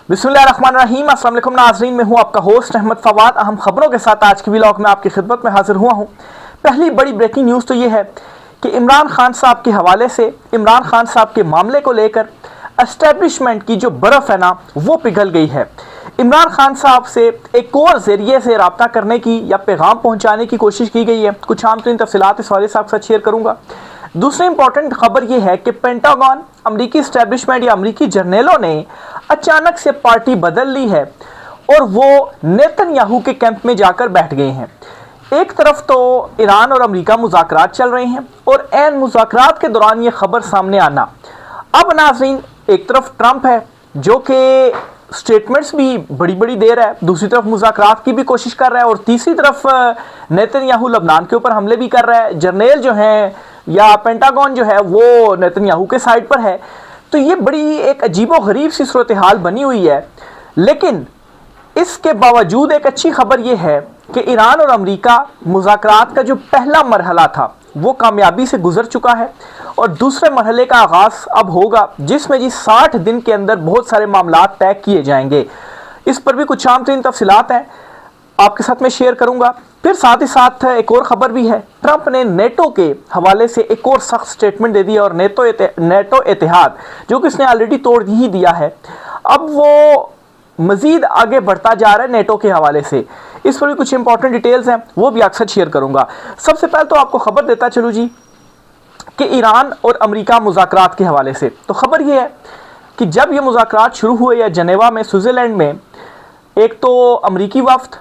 बिस्मिल्लाहिर्रहमानिर्रहीम। अस्सलाम वालेकुम नाज़रीन, मैं हूं आपका होस्ट अहमद फवाद। अहम खबरों के साथ आज की व्लॉग में आपकी खिदमत में हाजिर हुआ हूं। पहली बड़ी ब्रेकिंग न्यूज़ तो ये है कि इमरान खान साहब के हवाले से, इमरान खान साहब के मामले को लेकर एस्टेब्लिशमेंट की जो बर्फ़ है ना, वो पिघल गई है। इमरान खान साहब से एक और ज़रिए से रब्ता करने की या पैगाम पहुँचाने की कोशिश की गई है। कुछ आम तरीन तफसीलात इस वाले साहब के साथ शेयर करूँगा। दूसरी इंपॉर्टेंट खबर यह है कि पेंटागन, अमरीकी स्टैब्लिशमेंट या अमरीकी जर्नलों ने अचानक से पार्टी बदल ली है और वो नेतन्याहू के कैंप में जाकर बैठ गए हैं। एक तरफ तो ईरान और अमरीका मुज़ाकरात चल रहे हैं और एन मुज़ाकरात के दौरान ये खबर सामने आना। अब नाज़रीन, एक तरफ ट्रंप है जो कि स्टेटमेंट्स भी बड़ी बड़ी दे रहा है, दूसरी तरफ मुज़ाकरात की भी कोशिश कर रहा है और तीसरी तरफ नेतन्याहू लबनान के ऊपर हमले भी कर रहा है। जर्नल जो हैं या पेंटागन जो है वो नेतन्याहू के साइड पर है। तो ये बड़ी एक अजीबो गरीब सी सूरत हाल बनी हुई है। लेकिन इसके बावजूद एक अच्छी खबर यह है कि ईरान और अमरीका मुज़ाकरात का जो पहला मरहला था वो कामयाबी से गुजर चुका है और दूसरे मरहले का आगाज़ अब होगा, जिसमें जी 60 दिन के अंदर बहुत सारे मामलात तय किए जाएंगे। इस पर भी कुछ आम तरीन तफसीलात हैं, आपके साथ मैं शेयर करूंगा। फिर साथ ही साथ एक और ख़बर भी है, ट्रंप ने नेटो के हवाले से एक और सख्त स्टेटमेंट दे दिया और नेटो इत्तेहाद जो कि इसने ऑलरेडी तोड़ ही दिया है, अब वो मज़ीद आगे बढ़ता जा रहा है नेटो के हवाले से। इस पर भी कुछ इंपॉर्टेंट डिटेल्स हैं, वो भी अक्सर शेयर करूंगा। सबसे पहले तो आपको खबर देता चलूँ जी कि ईरान और अमरीका मुज़ाकरात के हवाले से तो खबर यह है कि जब ये मुज़ाकरात शुरू हुए या जनेवा में, स्विट्ज़रलैंड में, एक तो अमरीकी वफ्द,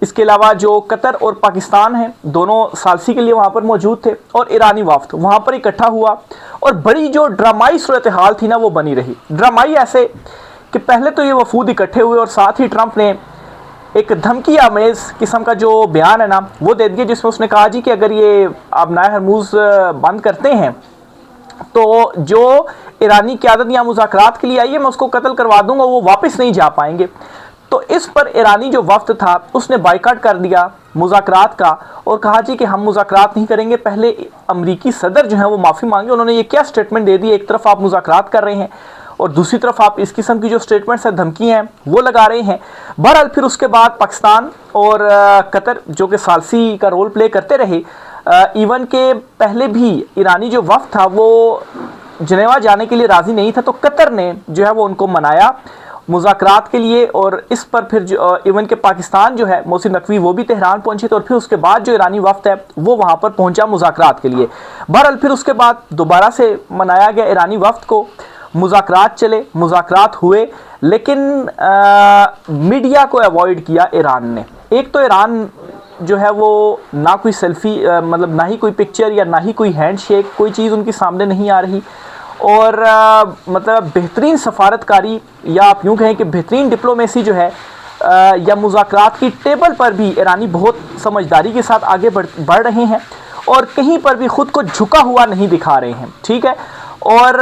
इसके अलावा जो कतर और पाकिस्तान हैं दोनों सालसी के लिए वहाँ पर मौजूद थे, और ईरानी वफ्द वहाँ पर इकट्ठा हुआ और बड़ी जो ड्रामाई सूरत हाल थी ना वो बनी रही। ड्रामाई ऐसे कि पहले तो ये वफूद इकट्ठे हुए और साथ ही ट्रंप ने एक धमकी आमेज़ किस्म का जो बयान है ना वो दे दिया, जिसमें उसने कहा जी कि अगर ये आप नाए हरमूज़ बंद करते हैं तो जो ईरानी क़यादत या मुज़ाकरात के लिए आई है मैं उसको कत्ल करवा दूंगा, वो वापस नहीं जा पाएंगे। तो इस पर ईरानी जो वफ्द था उसने बाइकाट कर दिया मुज़ाकरात का और कहा जी कि हम मुज़ाकरात नहीं करेंगे। पहले अमरीकी सदर जो है वो माफ़ी मांगे, उन्होंने ये क्या स्टेटमेंट दे दी, एक तरफ आप मुज़ाकरात कर रहे हैं और दूसरी तरफ आप इस किस्म की जो स्टेटमेंट्स है, धमकी हैं, वो लगा रहे हैं। बहरहाल फिर उसके बाद पाकिस्तान और कतर जो कि सालसी का रोल प्ले करते रहे, इवन के पहले भी ईरानी जो वफ्द था वो जनेवा जाने के लिए राज़ी नहीं था, तो कतर ने जो है वो उनको मनाया मुज़ाकरात के लिए। और इस पर फिर जो इवन के पाकिस्तान जो है, मोहसिन नकवी वो भी तेहरान पहुंचे, तो फिर उसके बाद जो ईरानी वफ्द है वो वहाँ पर पहुंचा मुज़ाकरात के लिए। बहरहाल फिर उसके बाद दोबारा से मनाया गया ईरानी वफ्द को, मुज़ाकरात चले, मुज़ाकरात हुए, लेकिन मीडिया को अवॉइड किया ईरान ने। एक तो ईरान जो है वो ना कोई सेल्फी मतलब ना ही कोई पिक्चर या ना ही कोई हैंडशेक, कोई चीज़ उनकी सामने नहीं आ रही और मतलब बेहतरीन सफारतकारी या आप यूँ कहें कि बेहतरीन डिप्लोमेसी जो है या मुज़ाकरात की टेबल पर भी ईरानी बहुत समझदारी के साथ आगे बढ़ रहे हैं और कहीं पर भी ख़ुद को झुका हुआ नहीं दिखा रहे हैं, ठीक है। और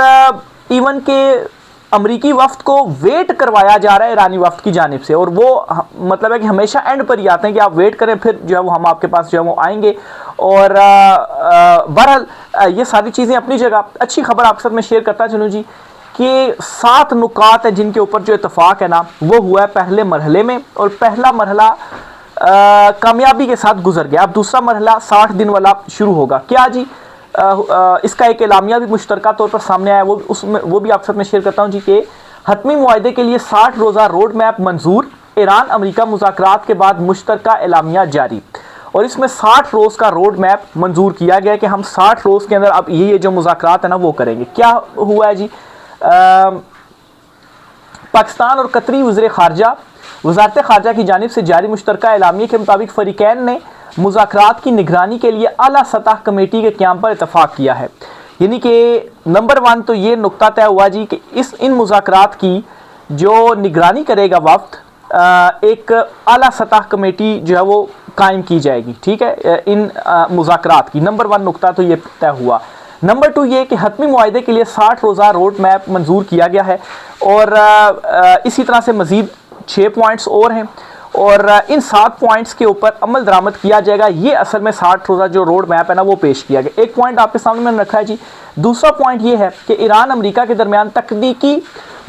इवन के अमरीकी वफ्द को वेट करवाया जा रहा है ईरानी वफ्द की जानिब से, और वो मतलब है कि हमेशा एंड पर ही आते हैं कि आप वेट करें, फिर जो है वो हम आपके पास जो है वो आएंगे। और बहरहाल ये सारी चीज़ें अपनी जगह। अच्छी खबर आपके साथ मैं शेयर करता चलूँ जी कि 7 नुकात हैं जिनके ऊपर जो इत्तफाक है ना वो हुआ है पहले मरहले में, और पहला मरहला कामयाबी के साथ गुजर गया। अब दूसरा मरहला 60 दिन वाला शुरू होगा। क्या जी, इसका एक एलामिया भी मुश्तरका तौर पर सामने आया, वो भी आपके साथ मैं शेयर करता हूँ जी कि हतमी मुआहदे के लिए 60 रोज़ा रोड मैप मंजूर, ईरान अमरीका मुज़ाकरात के बाद मुश्तरका एलामिया जारी। और इसमें 60 रोज़ का रोड मैप मंजूर किया गया कि हम 60 रोज़ के अंदर अब ये जो मुज़ाकरात है ना वो करेंगे। क्या हुआ है जी, पाकिस्तान और कतरी वज़ारत ख़ारजा की जानिब से जारी मुश्तरका एलामिया के मुताबिक फ़रीक़ैन ने मुज़ाकरात की निगरानी के लिए आला सतह कमेटी के क़याम पर इत्तफ़ाक़ किया है। यानी कि नंबर 1 तो ये नुक्ता तय हुआ जी कि इन मुज़ाकरात की जो निगरानी करेगा वफ्द, एक आला सतह कमेटी जो है वो कायम की जाएगी, ठीक है, इन मुज़ाकरात की। नंबर 1 नुक्ता तो ये तय हुआ। नंबर 2 ये कि हतमी मुआहदे के लिए 60 रोज़ा रोड मैप मंजूर किया गया है और इसी तरह से मज़ीद 6 पॉइंट्स और हैं और इन 7 पॉइंट्स के ऊपर अमल दरामद किया जाएगा। ये असल में 60 रोज़ा जो रोड मैप है ना वो पेश किया गया। एक पॉइंट आपके सामने मैंने रखा है जी। दूसरा पॉइंट ये है कि ईरान अमेरिका के दरमियान तकनीकी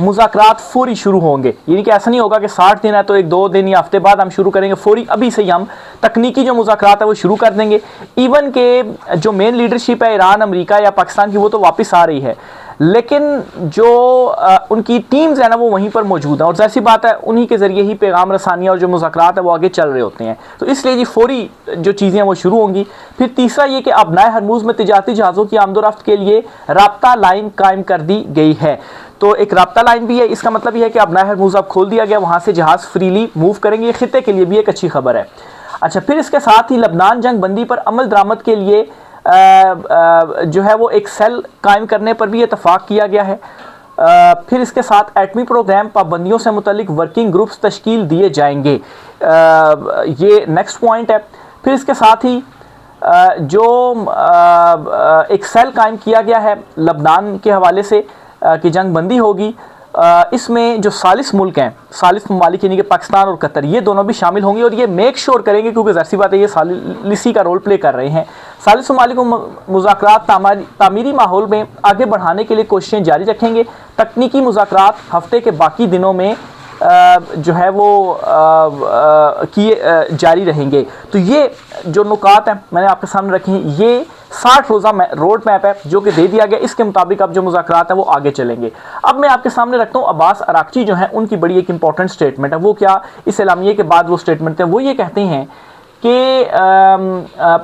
मुज़ाकरात फौरी शुरू होंगे, यानी कि ऐसा नहीं होगा कि 60 दिन है तो 1-2 दिन या हफ्ते बाद हम शुरू करेंगे, फौरी अभी से ही हम तकनीकी जो मुज़ाकरात है वो शुरू कर देंगे। इवन के जो मेन लीडरशिप है ईरान, अमेरिका या पाकिस्तान की, वो तो वापस आ रही है, लेकिन जो उनकी टीम्स है ना वो वहीं पर मौजूद है, और जैसी बात है उन्हीं के ज़रिए ही पैगाम रसानियाँ और जो मुज़ाकरात है वो आगे चल रहे होते हैं। तो इसलिए जी फौरी जो चीज़ें हैं वो शुरू होंगी। फिर तीसरा ये कि अबनाए हरमुज़ में तिजारती जहाज़ों की आमदोरफ्त के लिए राब्ता लाइन कायम कर दी गई है। तो एक राब्ता लाइन भी है, इसका मतलब यह है कि अबनाए हरमुज़ अब खोल दिया गया, वहाँ से जहाज़ फ्रीली मूव करेंगे। ये खित्ते के लिए भी एक अच्छी खबर है। अच्छा, फिर इसके साथ ही लबनान जंग बंदी पर अमल दरामद के लिए जो है वो एक सेल कायम करने पर भी इतफाक़ किया गया है। फिर इसके साथ एटमी प्रोग्राम पाबंदियों से मुतल्लिक वर्किंग ग्रुप्स तश्कील दिए जाएंगे, ये नेक्स्ट पॉइंट है। फिर इसके साथ ही जो एक सेल कायम किया गया है लबनान के हवाले से कि जंग बंदी होगी, इसमें जो सालिस मुल्क हैं, सालिस ममालिक यानी कि पाकिस्तान और कतर, ये दोनों भी शामिल होंगे और ये मेक श्योर करेंगे, क्योंकि ज़ाहिर सी बात है ये सालिसी का रोल प्ले कर रहे हैं। सालिस ममालिक को मुज़ाकरात तामीरी माहौल में आगे बढ़ाने के लिए कोशिशें जारी रखेंगे। तकनीकी मुज़ाकरात हफ्ते के बाकी दिनों में जो है वो किए जारी रहेंगे। तो ये जो नुकात हैं मैंने आपके सामने रखे हैं, ये 60 रोज़ा रोड मैप है जो कि दे दिया गया। इसके मुताबिक अब जो मुज़ाकरात हैं वो आगे चलेंगे। अब मैं आपके सामने रखता हूँ अब्बास अराक्ची जो हैं उनकी बड़ी एक इंपॉर्टेंट स्टेटमेंट है। वो क्या, इस एलामिये के बाद वो स्टेटमेंट है, वो ये कहते हैं कि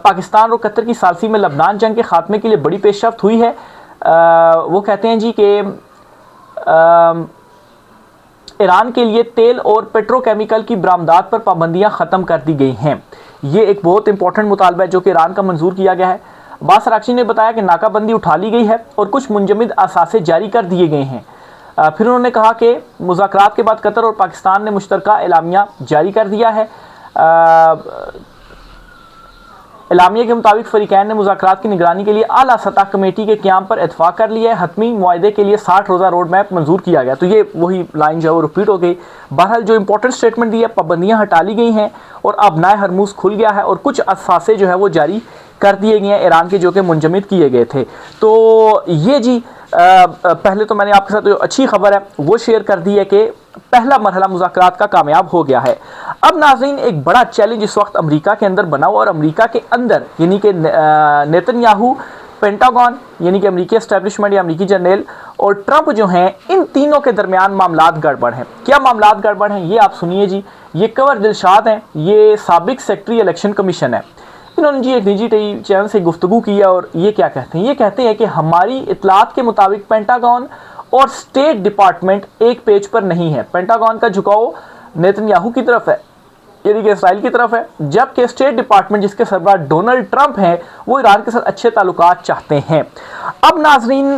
पाकिस्तान और कतर की सालसी में लबनान जंग के खात्मे के लिए बड़ी पेशरफ्त हुई है। वो कहते हैं जी कि ईरान के लिए तेल और पेट्रोकेमिकल की बरामदात पर पाबंदियां ख़त्म कर दी गई हैं। ये एक बहुत इंपॉर्टेंट मुतालबा है जो कि ईरान का मंजूर किया गया है। अब्बास अराक्ची ने बताया कि नाकाबंदी उठा ली गई है और कुछ मुंजमद असासे जारी कर दिए गए हैं। फिर उन्होंने कहा कि मुज़ाकरात के बाद कतर और पाकिस्तान ने मुश्तरका एलामिया जारी कर दिया है। एलामिया के मुताबिक फ़रीक़ैन ने मुज़ाकरात की निगरानी के लिए आला सतह कमेटी के क़याम पर इत्तफ़ाक़ कर लिया है। हतमी मुआहदे के लिए 60 रोज़ा रोड मैप मंजूर किया गया। तो ये वही लाइन जो है वो रिपीट हो गई। बहरहाल जो इंपॉर्टेंट स्टेटमेंट दी है, पाबंदियाँ हटा ली गई हैं और अब नए हरमुज़ खुल गया है और कुछ असासे जो है वो जारी कर दिए गए हैं ईरान के, जो कि मुंजमद किए गए थे। तो ये जी पहले तो मैंने आपके साथ जो अच्छी खबर है वो शेयर कर दी है कि पहला मरहला मुज़ाकरात का कामयाब हो गया है। अब नाज़रीन एक बड़ा चैलेंज इस वक्त अमेरिका के अंदर बना हुआ, और अमेरिका के अंदर यानी कि नेतन्याहू, पेंटागन यानी कि अमेरिकी एस्टेब्लिशमेंट या अमेरिकी जर्नल और ट्रंप जो हैं, इन तीनों के दरमियान मामलात गड़बड़ हैं। क्या मामलात गड़बड़ हैं ये आप सुनिए जी। ये कंवर दिलशाद हैं, ये साबिक सेक्रेटरी इलेक्शन कमीशन है। इन्होंने जी एक निजी चैनल से गुफ्तगू की है और ये क्या कहते हैं, ये कहते हैं कि हमारी इतलात के मुताबिक पेंटागन और स्टेट डिपार्टमेंट एक पेज पर नहीं है। पेंटागन का झुकाव नेतन्याहू की तरफ है यानी कि इसराइल की तरफ है, जबकि स्टेट डिपार्टमेंट जिसके सरबराह डोनाल्ड ट्रंप हैं वो ईरान के साथ अच्छे ताल्लुकात चाहते हैं। अब नाजरीन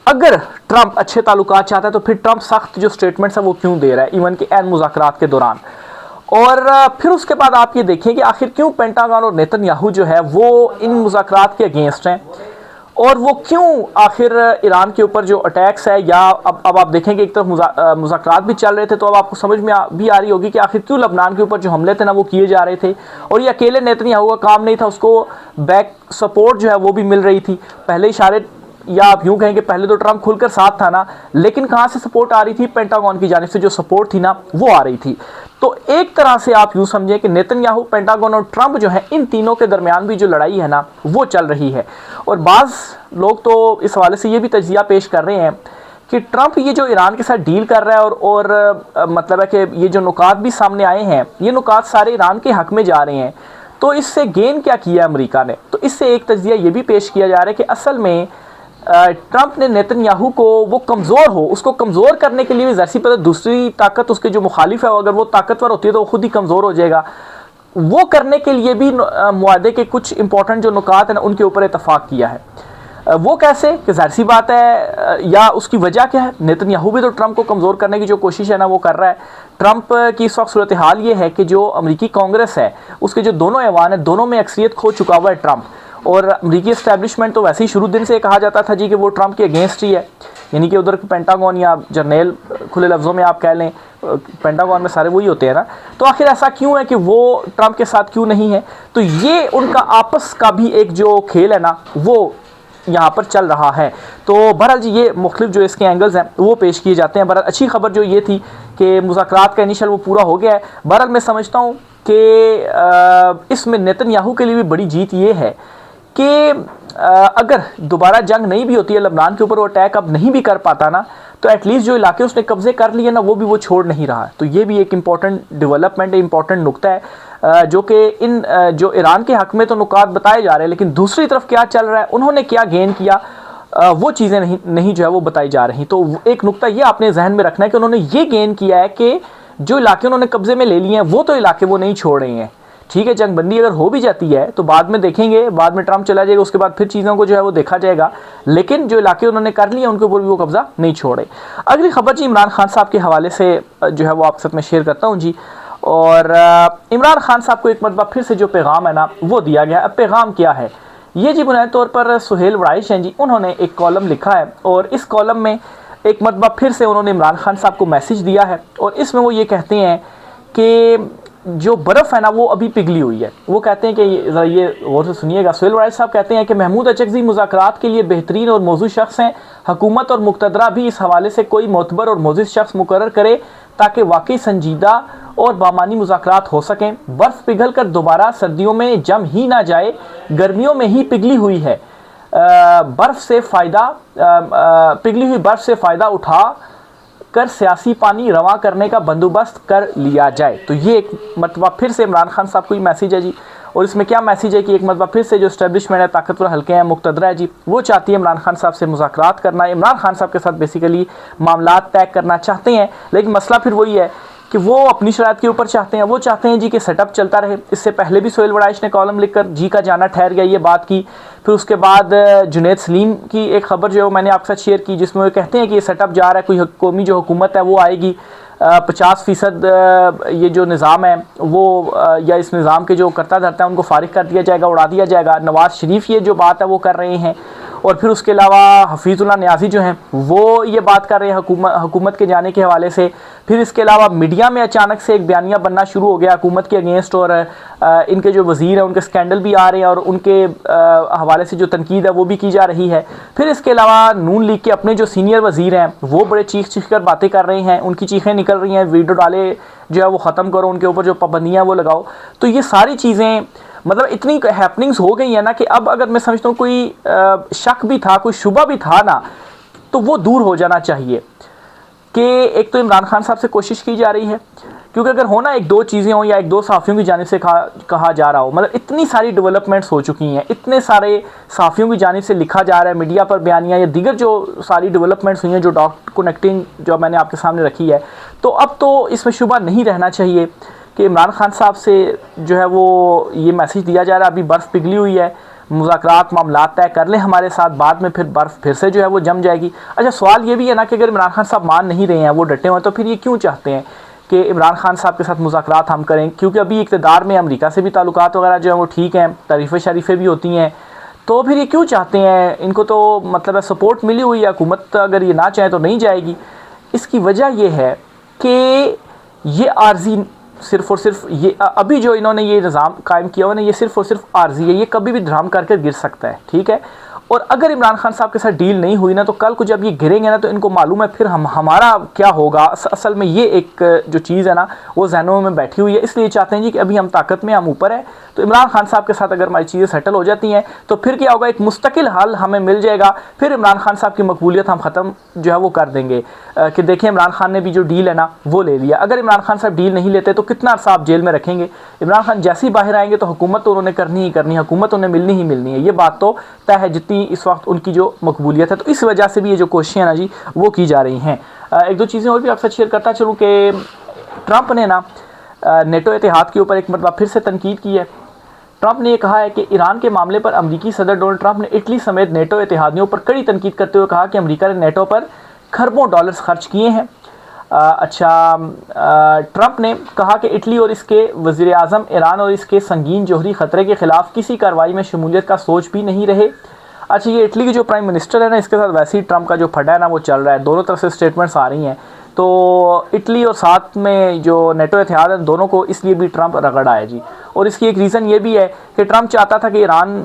अगर ट्रंप अच्छे ताल्लुकात चाहता है तो फिर ट्रंप सख्त जो स्टेटमेंट्स है वो क्यों दे रहा है इवन के ऐन मुज़ाकरात के दौरान। और फिर उसके बाद आप ये देखें कि आखिर क्यों पेंटागन और नेतन्याहू जो है वो इन मुज़ाकरात के अगेंस्ट हैं, और वो क्यों आखिर ईरान के ऊपर जो अटैक्स है, या अब आप देखेंगे एक तरफ मुज़ाकरात भी चल रहे थे तो अब आपको समझ में भी आ रही होगी कि आखिर क्यों लबनान के ऊपर जो हमले थे ना वो किए जा रहे थे, और ये अकेले नेतन्याहू का काम नहीं था, उसको बैक सपोर्ट जो है वो भी मिल रही थी। पहले इशारे, या आप यूँ कहें कि पहले तो ट्रंप खुलकर साथ था ना, लेकिन कहाँ से सपोर्ट आ रही थी, पेंटागन की जानिब से जो सपोर्ट थी ना वो आ रही थी। तो एक तरह से आप यूँ समझें कि नेतन्याहू, पेंटागन और ट्रंप जो है, इन तीनों के दरमियान भी जो लड़ाई है ना वो चल रही है। और बाज़ लोग तो इस हवाले से ये भी तजिया पेश कर रहे हैं कि ट्रंप ये जो ईरान के साथ डील कर रहा है और मतलब है कि ये जो नुकात भी सामने आए हैं, ये नुकात सारे ईरान के हक़ में जा रहे हैं, तो इससे गेन क्या किया अमेरिका ने। तो इससे एक तजिया ये भी पेश किया जा रहा है कि असल में ट्रंप ने नेतन्याहू को वो कमज़ोर हो, उसको कमज़ोर करने के लिए भी ज़ाहिर पता दूसरी ताकत उसके जो मुखालिफ है, अगर वो ताकतवर होती है तो वो खुद ही कमज़ोर हो जाएगा। वो करने के लिए भी मुआहदे के कुछ इंपॉर्टेंट जो नुकात हैं उनके ऊपर इतफाक़ किया है। वो कैसे, कि ज़ाहिर सी बात है, या उसकी वजह क्या है। नेतन्याहू भी तो ट्रंप को कमज़ोर करने की जो कोशिश है ना वो कर रहा है। ट्रंप की इस वक्त सूरत हाल ये है कि जो अमरीकी कांग्रेस है उसके जो दोनों ऐवान है, दोनों में अक्सरियत खो चुका हुआ है ट्रंप। और अमरीकी एस्टैब्लिशमेंट तो वैसे ही शुरू दिन से कहा जाता था जी कि वो ट्रंप के अगेंस्ट ही है, यानी कि उधर पेंटागन या जर्नल, खुले लफ्ज़ों में आप कह लें, पेंटागन में सारे वही होते हैं ना। तो आखिर ऐसा क्यों है कि वो ट्रंप के साथ क्यों नहीं है। तो ये उनका आपस का भी एक जो खेल है ना वो यहाँ पर चल रहा है। तो बहरहाल जी ये मुख्तलिफ जो इसके एंगल्स हैं वो पेश किए जाते हैं। बहरहाल अच्छी खबर जो ये थी कि मुज़ाकरात का इनिशियल वो पूरा हो गया है। बहरहाल मैं समझता हूँ कि इसमें नेतन्याहू के लिए भी बड़ी जीत ये है कि अगर दोबारा जंग नहीं भी होती है, लबनान के ऊपर वो अटैक अब नहीं भी कर पाता ना, तो एटलीस्ट जो इलाके उसने कब्जे कर लिए ना वो भी वो छोड़ नहीं रहा। तो ये भी एक इंपॉर्टेंट डेवलपमेंट, इंपॉर्टेंट नुकता है जो कि इन जो ईरान के हक में तो नुकात बताए जा रहे हैं, लेकिन दूसरी तरफ क्या चल रहा है, उन्होंने क्या गेन किया, वो चीज़ें नहीं जो है वो बताई जा रही। तो एक नुकता ये आपने जहन में रखना है कि उन्होंने ये गेन किया है कि जो इलाके उन्होंने कब्जे में ले लिए हैं वो तो इलाके वो नहीं छोड़ रहे हैं। ठीक है, जंगबंदी अगर हो भी जाती है तो बाद में देखेंगे, बाद में ट्रंप चला जाएगा, उसके बाद फिर चीज़ों को जो है वो देखा जाएगा, लेकिन जो इलाके उन्होंने कर लिए उनके ऊपर भी वो कब्जा नहीं छोड़े। अगली खबर जी इमरान खान साहब के हवाले से जो है वो आपके साथ में शेयर करता हूँ जी। और इमरान खान साहब को एक मरतबा फिर से जो पैगाम है ना वो दिया गया। अब पैगाम क्या है ये जी, बुनियादी तौर पर सुहेल वड़ाइश हैं जी, उन्होंने एक कॉलम लिखा है और इस कॉलम में एक मरतबा फिर से उन्होंने इमरान खान साहब को मैसेज दिया है और इसमें वो ये कहते हैं कि जो बर्फ़ है ना वो अभी पिघली हुई है। वो कहते हैं कि ये गौर से सुनिएगा, सुहेल वड़ाइश साहब कहते हैं कि महमूद अचकज़ई मुज़ाकरात के लिए बेहतरीन और मौजूद शख्स हैं। हुकूमत और मुक़तदरा भी इस हवाले से कोई मोतबर और मौजूद शख्स मुकर्रर करे ताकि वाकई संजीदा और बामानी मुज़ाकरात हो सकें। बर्फ़ पिघल कर दोबारा सर्दियों में जम ही ना जाए, गर्मियों में ही पिघली हुई है। पिघली हुई बर्फ़ से फ़ायदा उठा कर सियासी पानी रवा करने का बंदोबस्त कर लिया जाए। तो ये एक मरतबा फिर से इमरान खान साहब को ही मैसेज है जी। और इसमें क्या मैसेज है कि एक मरतबा फिर से जो इस्टेब्लिशमेंट है, ताकतवर हल्के हैं, मुक़तदरा है जी, वो चाहती है इमरान खान साहब से मुज़ाकरात करना, इमरान खान साहब के साथ बेसिकली मामलात तय करना चाहते हैं। लेकिन मसला फिर वही है कि वो अपनी शराइत के ऊपर चाहते हैं, वो चाहते हैं जी कि सेटअप चलता रहे। इससे पहले भी सुहेल वड़ाइश ने कॉलम लिखकर जी का जाना ठहर गया ये बात की। फिर उसके बाद जुनैद सलीम की एक खबर जो है मैंने आपके साथ शेयर की, जिसमें वो कहते हैं कि ये सेटअप जा रहा है, कोई कौमी जो हुकूमत है वो आएगी, 50% ये जो निज़ाम है वो या इस निज़ाम के जो करता धरता है उनको फारिग कर दिया जाएगा, उड़ा दिया जाएगा। नवाज़ शरीफ ये जो बात है वो कर रहे हैं। और फिर उसके अलावा हफीज़ुल्लाह न्याज़ी जो हैं वो ये बात कर रहे हैं हुकूमत के जाने के हवाले से। फिर इसके अलावा मीडिया में अचानक से एक बयानिया बनना शुरू हो गया हुकूमत के अगेंस्ट, और इनके जो वज़ीर हैं उनके स्कैंडल भी आ रहे हैं और उनके हवाले से जो तनकीद है वो भी की जा रही है। फिर इसके अलावा नून लीग के अपने जो सीनियर वज़ीर हैं वो बड़े चीख कर बातें कर रहे हैं, उनकी चीखें निकल रही हैं, वीडियो डाले जो है वो ख़त्म करो, उनके ऊपर जो पाबंदियाँ वो लगाओ। तो ये सारी चीज़ें मतलब इतनी हैपनिंग्स हो गई है ना कि अब अगर मैं समझता हूँ कोई शक भी था, कोई शुबा भी था ना, तो वो दूर हो जाना चाहिए कि एक तो इमरान खान साहब से कोशिश की जा रही है, क्योंकि अगर होना एक दो चीज़ें हों या एक दो साफ़ियों की जानिब से कहा जा रहा हो, मतलब इतनी सारी डेवलपमेंट्स हो चुकी हैं, इतने सारे साफ़ियों की जानिब से लिखा जा रहा है, मीडिया पर बयानियाँ या दीगर जो सारी डेवलपमेंट्स हुई हैं, जो डॉट कनेक्टिंग जो मैंने आपके सामने रखी है, तो अब तो इसमें शुबा नहीं रहना चाहिए कि इमरान खान साहब से जो है वो ये मैसेज दिया जा रहा है अभी बर्फ़ पिघली हुई है, मुज़ाकरात मामलात तय कर लें हमारे साथ, बाद में फिर बर्फ़ फिर से जो है वो जम जाएगी। अच्छा, सवाल ये भी है ना कि अगर इमरान खान साहब मान नहीं रहे हैं, वो डटे हुए हैं, तो फिर ये क्यों चाहते हैं कि इमरान खान साहब के साथ मुज़ाकरात हम करें? क्योंकि अभी इक़्तिदार में अमेरिका से भी ताल्लुकात वगैरह जो है वो ठीक हैं, तारीफ़ें शरीफ़ें भी होती हैं, तो फिर ये क्यों चाहते हैं? इनको तो मतलब है सपोर्ट मिली हुई है, हुकूमत अगर ये ना चाहे तो नहीं जाएगी। इसकी वजह यह है कि ये आर्जी सिर्फ़ और सिर्फ ये अभी जो इन्होंने ये निज़ाम कायम किया हुआ ना, ये सिर्फ़ और सिर्फ आर्जी है, ये कभी भी ड्राम करके गिर सकता है, ठीक है। और अगर इमरान खान साहब के साथ डील नहीं हुई ना, तो कल को जब ये गिरेंगे ना, तो इनको मालूम है फिर हमारा क्या होगा। असल में ये एक जो चीज़ है ना वो जहनों में बैठी हुई है, इसलिए चाहते हैं जी कि अभी हम ताकत में, हम ऊपर है, तो इमरान खान साहब के साथ अगर हमारी चीज़ें सेटल हो जाती हैं तो फिर क्या होगा, एक मुस्तकिल हल हमें मिल जाएगा। फिर इमरान खान साहब की मकबूलियत हम ख़त्म जो है वो कर देंगे कि देखिए इमरान खान ने भी जो डील है ना वो ले लिया। अगर इमरान खान साहब डील नहीं लेते तो कितना अर्सा आप जेल में रखेंगे? इमरान खान जैसे ही बाहर आएंगे तो हुकूमत तो उन्होंने करनी ही करनी है, हुकूमत उन्हें मिलनी ही मिलनी है, ये बात तो तय है जितनी इस वक्त उनकी जो मकबूलियत है। तो इस वजह से भी ये जो कोशिशें हैं ना जी वो की जा रही हैं। एक दो चीज़ें और भी आपसे शेयर करता चलूँ कि ट्रंप ने ना नेटो इतिहाद के ऊपर एक मरतबा फिर से तनकीद की है। ट्रंप ने यह कहा है कि ईरान के मामले पर अमरीकी सदर डोनाल्ड ट्रंप ने इटली समेत नेटो इतिहादियों पर कड़ी तनकीद करते हुए कहा कि अमरीका ने नेटो पर खरबों डॉलर्स खर्च किए हैं। ट्रंप ने कहा कि इटली और इसके वज़ीर आज़म ईरान और इसके संगीन जौहरी ख़तरे के ख़िलाफ़ किसी कार्रवाई में शमूलियत का सोच भी नहीं रहे। अच्छा, ये इटली के जो प्राइम मिनिस्टर है ना, इसके साथ वैसे ही ट्रंप का जो फड्डा है ना वो चल रहा है, दोनों तरफ से स्टेटमेंट्स आ रही हैं तो इटली और साथ में जो नेटो इत्तेहाद है, दोनों को इसलिए भी ट्रंप रगड़ आया जी। और इसकी एक रीज़न ये भी है कि ट्रंप चाहता था कि ईरान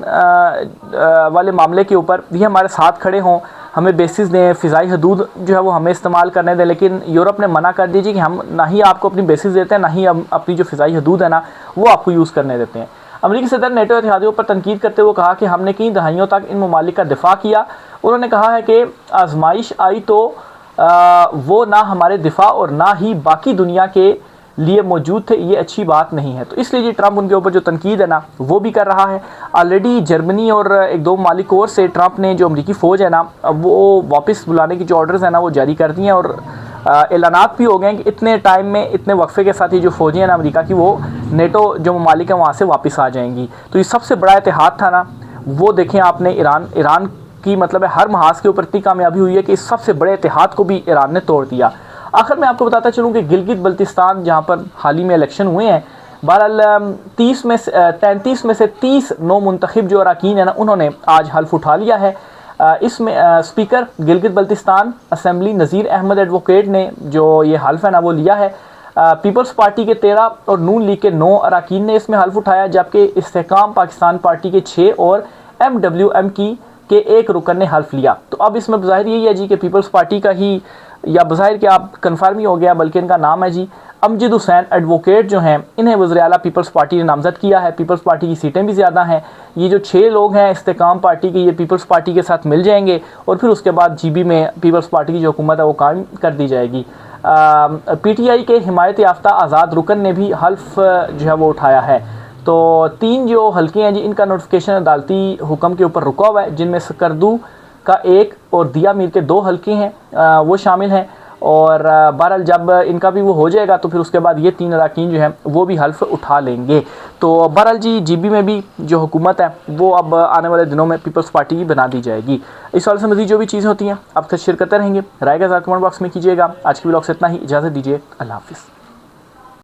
वाले मामले के ऊपर ये हमारे साथ खड़े हों, हमें बेसिस दें, फ़िज़ाई हदूद जो है वो हमें इस्तेमाल करने दें। लेकिन यूरोप ने मना कर दीजिए कि हम ना ही आपको अपनी बेसिस देते हैं, ना ही हम अपनी जो फ़िज़ाई हदूद है ना वो आपको यूज़ करने देते हैं। अमेरिकी सदर नेटो इत्तेहादियों पर तनकीद करते हुए कहा कि हमने कई दहाइयों तक इन ममालिक का दिफा किया। उन्होंने कहा है कि आजमाइश आई तो वो ना हमारे दिफा और ना ही बाकी दुनिया के लिए मौजूद थे, ये अच्छी बात नहीं है। तो इसलिए जी ट्रंप उनके ऊपर जो तनकीद है ना वो भी कर रहा है। ऑलरेडी जर्मनी और एक दो ममालिक और से ट्रंप ने जो अमरीकी फ़ौज है ना वो वापस बुलाने की जो ऑर्डर्स हैं ना वो जारी कर दिए हैं, और ऐलानात भी हो गए हैं कि इतने टाइम में, इतने वक्फे के साथ ही जो फ़ौजें हैं ना अमेरिका की, वो नेटो जो ममालिक हैं वहाँ से वापस आ जाएंगी। तो ये सबसे बड़ा इतिहाद था ना वो देखें आपने, ईरान की मतलब है हर महाज के ऊपर इतनी कामयाबी हुई है कि इस सबसे बड़े इतिहाद को भी ईरान ने तोड़ दिया। आखिर मैं आपको बताता चलूँ कि गिलगित बल्तिस्तान जहाँ पर हाल ही में इलेक्शन हुए हैं, बहरहाल 33 में से 30 नौ मुंतखब जो अरकान है ना उन्होंने आज हल्फ उठा लिया है। इसमें स्पीकर गिलगित बल्तिस्तान असम्बली नज़ीर अहमद एडवोकेट ने जो ये हल्फ है ना वो लिया है। पीपल्स पार्टी के 13 और नून लीग के 9 अरकान ने इसमें हल्फ उठाया, जबकि इस्तेहकाम पाकिस्तान पार्टी के 6 और MWM के 1 रुकन ने हल्फ लिया। तो अब इसमें बज़ाहिर यही है जी कि पीपल्स पार्टी का ही, या बज़ाहिर कि आप कन्फर्म ही हो गया, बल्कि इनका नाम है जी अमजद हुसैन एडवोकेट जो हैं, इन्हें वज़ीर आला पीपल्स पार्टी ने नामज़द किया है। पीपल्स पार्टी की सीटें भी ज़्यादा हैं। ये जो 6 लोग हैं इस्तेहकाम पार्टी के, ये पीपल्स पार्टी के साथ मिल जाएंगे और फिर उसके बाद GB में पीपल्स पार्टी की जो हुकूमत है वो कायम कर दी जाएगी। PTI के हिमायत याफ्ता आज़ाद रुकन ने भी हल्फ जो है वो उठाया है। तो 3 जो हल्के हैं जी इनका नोटिफिकेशन अदालती हुक्म के ऊपर रुका हुआ है, जिनमें सकरदू का 1 और दिया मीर के 2 हल्के हैं वो शामिल हैं। और बहरहाल जब इनका भी वो हो जाएगा तो फिर उसके बाद ये 3 अरकान जो हैं वो भी हल्फ उठा लेंगे। तो बहरहाल जी GB में भी जो हुकूमत है वो अब आने वाले दिनों में पीपल्स पार्टी की बना दी जाएगी। इस साल से मज़ीद जो भी चीज़ें होती हैं आप तक शेयर करते रहेंगे, राय का कमेंट बॉक्स में कीजिएगा। आज की व्लॉग से इतना ही, इजाज़त दीजिए, अल्लाह हाफ़िज़।